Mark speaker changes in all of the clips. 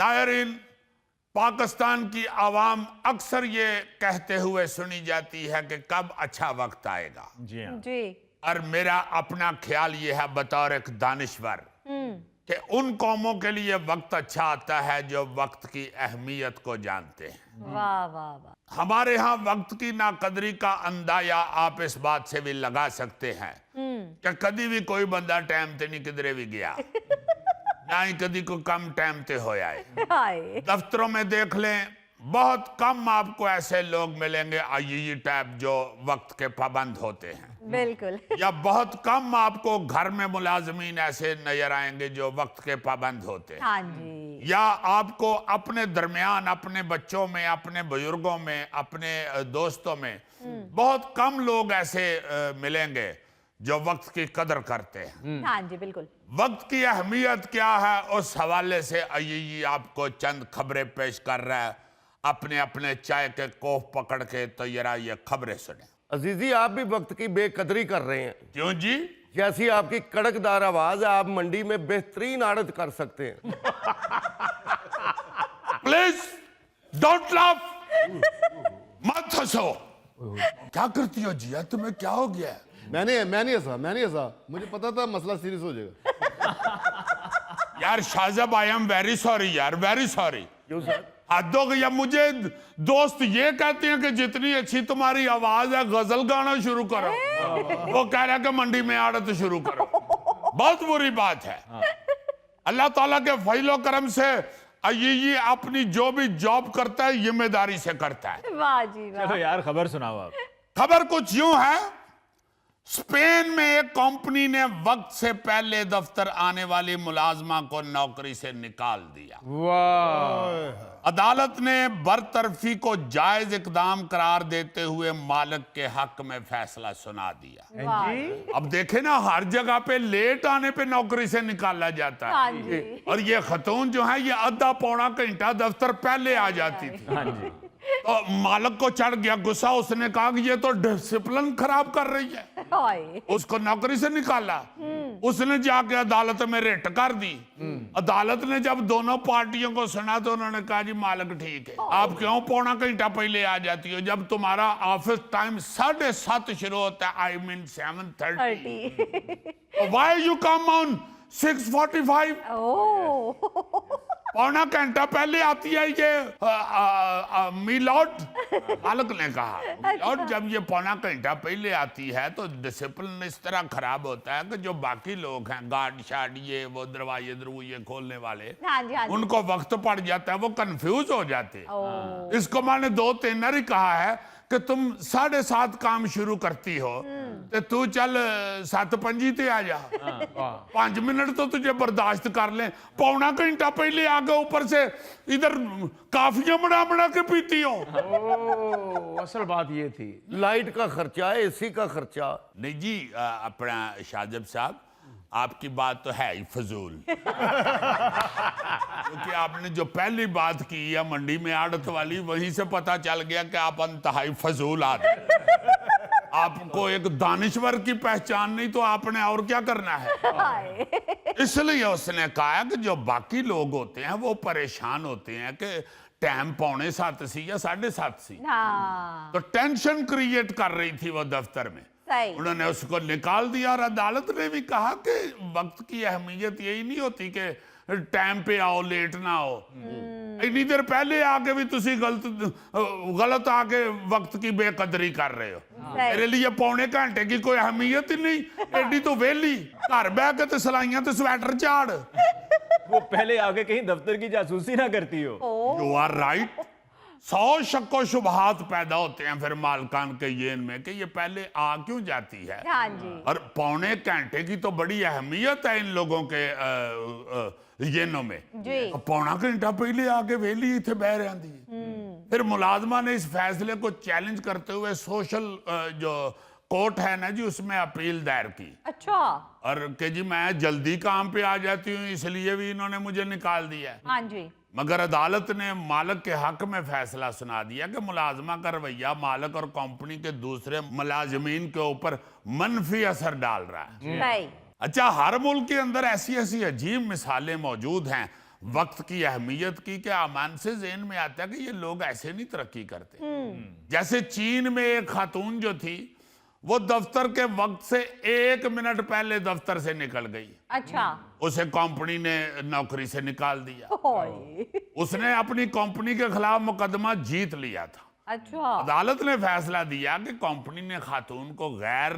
Speaker 1: नायरीन, पाकिस्तान की आवाम अक्सर ये कहते हुए सुनी जाती है कि कब अच्छा वक्त आएगा।
Speaker 2: जी हाँ।
Speaker 3: जी।
Speaker 1: और मेरा अपना ख्याल ये है बतौर एक दानिश्वर कि उन कौमों के लिए वक्त अच्छा आता है जो वक्त की अहमियत को जानते हैं।
Speaker 3: वाह वाह वाह।
Speaker 1: हमारे यहाँ वक्त की नाकदरी का अंदाजा आप इस बात से भी लगा सकते हैं कि कभी भी कोई बंदा टाइम ते नहीं किधरे भी गया ना ही कभी को कम टाइम ते होया है।
Speaker 3: हाय।
Speaker 1: दफ्तरों में देख लें, बहुत कम आपको ऐसे लोग मिलेंगे आईई टाइप जो वक्त के पाबंद होते हैं,
Speaker 3: बिल्कुल।
Speaker 1: या बहुत कम आपको घर में मुलाजमीन ऐसे नजर आएंगे जो वक्त के पाबंद होते हैं।
Speaker 3: हाँ जी।
Speaker 1: या आपको अपने दरमियान, अपने बच्चों में, अपने बुजुर्गों में, अपने दोस्तों में बहुत कम लोग ऐसे मिलेंगे जो वक्त की कदर करते हैं।
Speaker 3: हाँ जी बिल्कुल।
Speaker 1: वक्त की अहमियत क्या है, उस हवाले से आईई आपको चंद खबरें पेश कर रहा है। अपने अपने चाय के कोफ पकड़ के तो जरा ये खबरें सुने।
Speaker 4: अजीजी, आप भी वक्त की बेकदरी कर रहे हैं।
Speaker 1: क्यों जी?
Speaker 4: जैसी आपकी कड़कदार आवाज है, आप मंडी में बेहतरीन आड़त कर सकते हैं।
Speaker 1: प्लीज डोंट लाफ, मत हंसो। क्या करती हो जिया, तुम्हें क्या हो गया?
Speaker 5: मैंने नहीं हंसा। मुझे पता था मसला सीरियस हो जाएगा।
Speaker 1: यार शाहजब, आई एम वेरी सॉरी यार, वेरी सॉरी।
Speaker 4: क्यों सर?
Speaker 1: हद हो गई। मुझे दोस्त ये कहते हैं कि जितनी अच्छी तुम्हारी आवाज है गजल गाना शुरू करो। वो कह रहा है कि मंडी में आड़त शुरू करो। बहुत बुरी बात है। अल्लाह ताला के फजलो करम से ये अपनी जो भी जॉब करता है जिम्मेदारी से करता है।
Speaker 3: वाह जी वाह।
Speaker 2: चलो यार, खबर सुनाओ आप।
Speaker 1: खबर कुछ यूं है, स्पेन में एक कंपनी ने वक्त से पहले दफ्तर आने वाली मुलाजमा को नौकरी से निकाल दिया।
Speaker 2: वाह।
Speaker 1: अदालत ने बरतरफी को जायज इकदाम करार देते हुए मालिक के हक में फैसला सुना दिया।
Speaker 3: वाह।
Speaker 1: अब देखे ना, हर जगह पे लेट आने पे नौकरी से निकाला जाता
Speaker 3: हाँ
Speaker 1: है।
Speaker 3: जी।
Speaker 1: और ये खतून जो है ये आधा पौना घंटा दफ्तर पहले आ जाती थी।
Speaker 2: हाँ जी।
Speaker 1: तो मालिक को चढ़ गया गुस्सा। उसने कहा कि ये तो डिसिप्लिन खराब कर रही है।
Speaker 3: हाय।
Speaker 1: उसको नौकरी से निकाला। उसने जाके अदालत में रिट कर दी। अदालत ने जब दोनों पार्टियों को सुना तो उन्होंने कहा जी मालिक ठीक है, आप क्यों पौना घंटा पहले आ जाती हो जब तुम्हारा ऑफिस टाइम 7:30 शुरू होता है, I mean 7:30। Why you come on 6:45?
Speaker 3: ओह।
Speaker 1: पौना घंटा पहले आती है ये मिलॉट। मालिक ने कहा और जब ये पौना घंटा पहले आती है तो डिसिप्लिन इस तरह खराब होता है कि जो बाकी लोग हैं, गार्ड शार्ड, ये वो दरवाजे दरवाजे खोलने वाले,
Speaker 3: हाँ जी हाँ जी।
Speaker 1: उनको वक्त पड़ जाता है, वो कंफ्यूज हो जाते हैं।
Speaker 3: ओह।
Speaker 1: इसको मैंने 2-3 ही कहा है कि तुम 7:30 काम शुरू करती हो तो तू चल 7:05 ते आ जा। 5 मिनट तो तुझे बर्दाश्त कर ले, पौना घंटा पहले आगे ऊपर से इधर काफियां बना के पीती हो।
Speaker 2: ओह, असल बात ये थी।
Speaker 4: लाइट का खर्चा, एसी का खर्चा।
Speaker 1: नहीं जी, अपना शाहजब साहब, आपकी बात तो है ही फजूल। क्योंकि आपने जो पहली बात की है मंडी में आड़त वाली, वहीं से पता चल गया कि आप इंतहाई फजूल आदमी। आपको एक दानिश्वर की पहचान नहीं तो आपने और क्या करना है।
Speaker 3: हाय।
Speaker 1: इसलिए उसने कहा कि जो बाकी लोग होते हैं वो परेशान होते हैं कि टाइम 6:45 सी या 7:30 सी,
Speaker 3: हाँ।
Speaker 1: तो टेंशन क्रिएट कर रही थी वो दफ्तर में।
Speaker 3: सही।
Speaker 1: उन्होंने उसको निकाल दिया। और अदालत ने भी कहा कि वक्त की अहमियत यही नहीं होती कि टाइम पे आओ, लेट ना हो। इतनी देर पहले आके भी तुसी गलत आके वक्त की बेकदरी कर रहे हो। मेरे लिए पौने घंटे की कोई अहमियत ही नहीं। एडी तो वेली घर बह के सलाइयां ते स्वेटर झाड़।
Speaker 2: वो पहले आके कहीं दफ्तर की जासूसी ना करती हो।
Speaker 1: You are right. 100 शक्को शुबहात पैदा होते हैं फिर मालकान के येन में कि ये पहले आ क्यों जाती है।
Speaker 3: हाँ जी।
Speaker 1: और पौने घंटे की तो बड़ी अहमियत है इन लोगों के येनों में।
Speaker 3: जी।
Speaker 1: पौना घंटा पहले आके वेली इतने बह रही है। फिर मुलाजमा ने इस फैसले को चैलेंज करते हुए सोशल जो कोर्ट है ना जी, उसमें अपील दायर की।
Speaker 3: अच्छा।
Speaker 1: और कि जी मैं जल्दी काम पे आ जाती हूँ इसलिए भी इन्होंने मुझे निकाल दिया।
Speaker 3: हाँ जी।
Speaker 1: मगर अदालत ने मालिक के हक में फैसला सुना दिया कि मुलाजमा का रवैया मालिक और कंपनी के दूसरे मुलाजमीन के ऊपर मनफी असर डाल रहा है।
Speaker 3: सही।
Speaker 1: अच्छा, हर मुल्क के अंदर ऐसी ऐसी अजीब मिसालें मौजूद हैं वक्त की अहमियत की कि अमान से ज़हन में आता है कि ये लोग ऐसे नहीं तरक्की करते। जैसे चीन में एक खातून जो थी वो दफ्तर के वक्त से 1 मिनट पहले दफ्तर से निकल गई,
Speaker 3: अच्छा।
Speaker 1: उसे कंपनी ने नौकरी से निकाल दिया।
Speaker 3: ओए,
Speaker 1: उसने अपनी कंपनी के खिलाफ मुकदमा जीत लिया था।
Speaker 3: अच्छा।
Speaker 1: अदालत ने फैसला दिया कि कंपनी ने खातून को गैर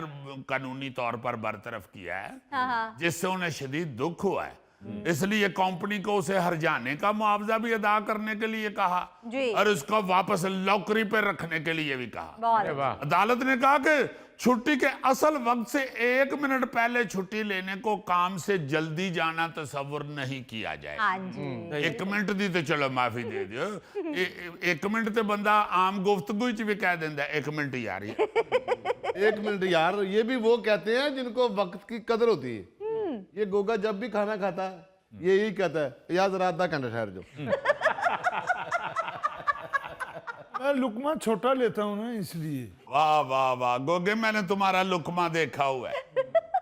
Speaker 1: कानूनी तौर पर बरतरफ किया है,
Speaker 3: हाँ।
Speaker 1: जिससे उन्हें शदीद दुख हुआ है। इसलिए कंपनी को उसे हर्जाने का मुआवजा भी अदा करने के लिए कहा
Speaker 3: जी।
Speaker 1: और उसको वापस नौकरी पर रखने के लिए भी कहा।
Speaker 3: बहुत अच्छा।
Speaker 1: अदालत ने कहा कि छुट्टी के असल वक्त से 1 मिनट पहले छुट्टी लेने को काम से जल्दी जाना तस्वुर नहीं किया जाए।
Speaker 3: हाँ जी।
Speaker 1: 1 मिनट दी तो चलो माफी दे दियो, 1 मिनट तो बंदा आम गुफ्तगू च भी कह देता 1 मिनट यार।
Speaker 5: 1 मिनट यार, ये भी वो कहते हैं जिनको वक्त की कदर होती है। ये गोगा जब भी खाना खाता है यही कहता है, यार जरा आधा घंटा ठहर जाओ।
Speaker 6: मैं लुकमा छोटा लेता हूँ ना, इसलिए।
Speaker 1: वाह वाह वाह गोगे, मैंने तुम्हारा लुकमा देखा हुआ है।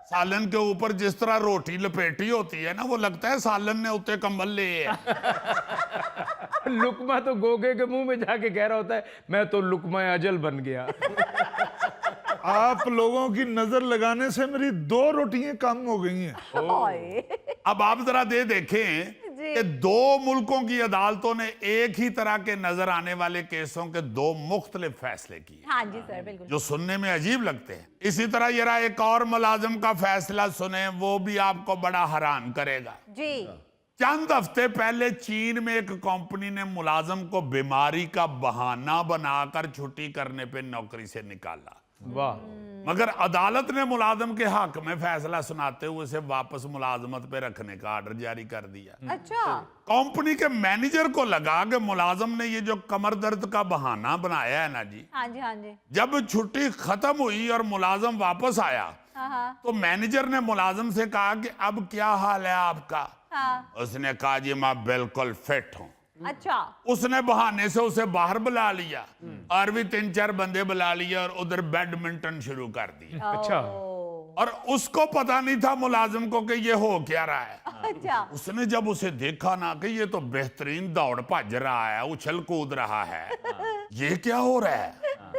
Speaker 1: सालन के ऊपर जिस तरह रोटी लपेटी होती है ना, वो लगता है सालन ने उत्ते कंबल ले है।
Speaker 2: लुकमा तो गोगे के मुंह में जाके कह रहा होता है मैं तो लुकमा अजल बन गया।
Speaker 6: आप लोगों की नजर लगाने से मेरी 2 रोटियां कम हो गई हैं।
Speaker 3: ओए,
Speaker 1: अब आप जरा देखें कि 2 मुल्कों की अदालतों ने एक ही तरह के नजर आने वाले केसों के 2 मुख्तलिफ फैसले किए,
Speaker 3: हाँ जी सर, बिल्कुल।
Speaker 1: जो सुनने में अजीब लगते हैं। इसी तरह जरा एक और मुलाजिम का फैसला सुने, वो भी आपको बड़ा हैरान करेगा।
Speaker 3: जी।
Speaker 1: चंद हफ्ते पहले चीन में एक कंपनी ने मुलाजिम को बीमारी का बहाना बनाकर छुट्टी करने पे नौकरी से निकाला।
Speaker 2: वाह।
Speaker 1: मगर अदालत ने मुलाजिम के हक में फैसला सुनाते हुए उसे वापस मुलाजमत पे रखने का आर्डर जारी कर दिया।
Speaker 3: अच्छा।
Speaker 1: कंपनी के मैनेजर को लगा कि मुलाजिम ने ये जो कमर दर्द का बहाना बनाया है ना जी,
Speaker 3: हाँ जी, हाँ जी।
Speaker 1: जब छुट्टी खत्म हुई और मुलाजिम वापस आया
Speaker 3: हाँ।
Speaker 1: तो मैनेजर ने मुलाजिम से कहा कि अब क्या हाल है आपका?
Speaker 3: हाँ।
Speaker 1: उसने कहा जी मैं बिल्कुल फिट हूं।
Speaker 3: अच्छा।
Speaker 1: उसने बहाने से उसे बाहर बुला लिया और भी 3-4 बंदे बुला लिए और उधर बैडमिंटन शुरू कर दिया।
Speaker 2: अच्छा।
Speaker 1: और उसको पता नहीं था मुलाजिम को कि ये हो क्या रहा है।
Speaker 3: अच्छा।
Speaker 1: उसने जब उसे देखा ना कि ये तो बेहतरीन दौड़ भज रहा है, उछल कूद रहा है, ये क्या हो रहा है,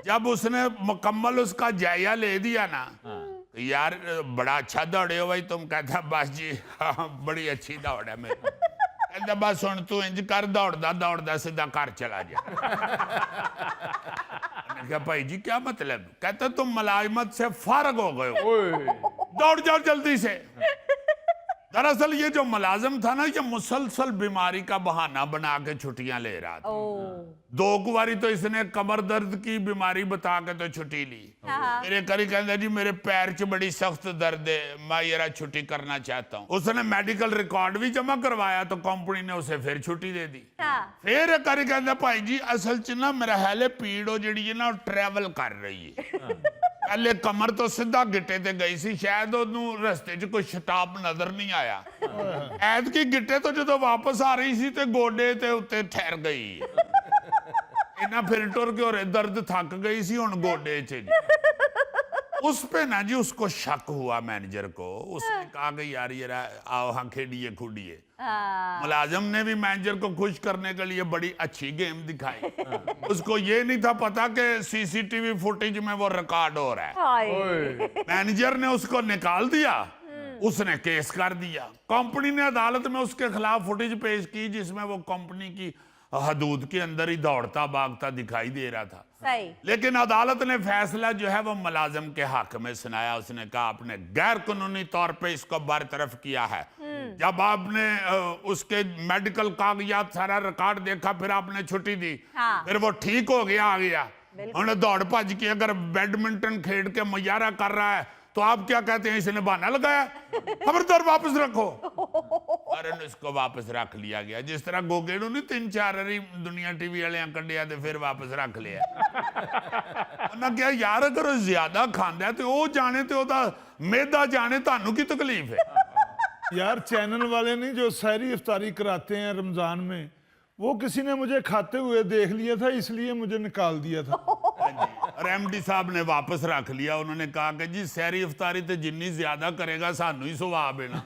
Speaker 1: जब उसने मुकम्मल उसका जायजा ले दिया ना, यार बड़ा अच्छा दौड़े हो भाई तुम। कहता बस जी हाँ, बड़ी अच्छी दौड़ है मेरी। कहता बस हुण तू इंज कर, दौड़दा दौड़दा सीधा घर चला जा। मैंने कहा भाई जी क्या मतलब? कहता तुम मुलाजमत से फारग हो गए हो, दौड़ जाओ जल्दी से। दरअसल ये जो मुलाजिम था ना, ये मुसलसल बीमारी का बहाना बना के छुट्टियां ले रहा था। 2 बारी तो इसने कमर दर्द की बीमारी बता के तो छुट्टी ली। मेरे करी कहता जी मेरे पैर च बड़ी सख्त दर्द है, मैं ये छुट्टी करना चाहता हूँ। उसने मेडिकल रिकॉर्ड भी जमा करवाया तो कंपनी ने उसे फिर छुट्टी दे दी। फिर करी कहता भाई जी असल च ना मेरा हैले पीड़ जी है ना ट्रैवल कर रही है। पहले कमर तो सीधा गिट्टे ते गई सी, शायद ਉਹਨੂੰ रस्ते च कोई शताब नजर नहीं आया। ਐਤਕੀ गिट्टे तो जो वापस आ रही सी ते गोडे ते उत्ते ठहर गई। इना फिर टुर के और दर्द थक गई सी हुन गोडे च जी। उस पे ना जी उसको शक हुआ मैनेजर को। उसने कहा कि यार ये आओ हाँ खेडिए खुडिए। मुलाजिम ने भी मैनेजर को खुश करने के लिए बड़ी अच्छी गेम दिखाई। उसको ये नहीं था पता कि सीसीटीवी फुटेज में वो रिकॉर्ड हो रहा है।
Speaker 3: हाय।
Speaker 1: मैनेजर ने उसको निकाल दिया, उसने केस कर दिया। कंपनी ने अदालत में उसके खिलाफ फुटेज पेश की जिसमें वो कंपनी की हदूद के अंदर ही दौड़ता भागता दिखाई दे रहा था।
Speaker 3: सही।
Speaker 1: लेकिन अदालत ने फैसला जो है वो मुलाजिम के हक में सुनाया। उसने कहा आपने गैर कानूनी तौर पे इसको बरतरफ किया है। जब आपने उसके मेडिकल कागजात सारा रिकॉर्ड देखा, फिर आपने छुट्टी दी, फिर वो ठीक हो गया, आ गया, उन्हें दौड़ भज के अगर बैडमिंटन खेल के मुजाहरा कर रहा है तो आप क्या कहते हैं इसने बहाना लगाया? खबरदार वापस रखो। और इसको वापस रख लिया गया। जिस तरह गोगे नूं नहीं 3-4 बारी दुनिया टीवी वाले कढ़िया ते फिर वापस रख लिया। उन्हें क्या यार अगर वो ज्यादा खांदा है तो वो जाने तो ओदा मेदा जाने, तानू की तकलीफ है?
Speaker 6: यार चैनल वाले नहीं जो सहरी इफ्तारी कराते हैं रमजान में, वो किसी ने मुझे खाते हुए देख लिया था, इसलिए मुझे निकाल दिया था।
Speaker 1: और एमडी साहब ने वापस रख लिया। उन्होंने कहा कि जी सहरी इफ्तारी तो जिन्नी ज्यादा करेगा सानू ही सवाब है ना।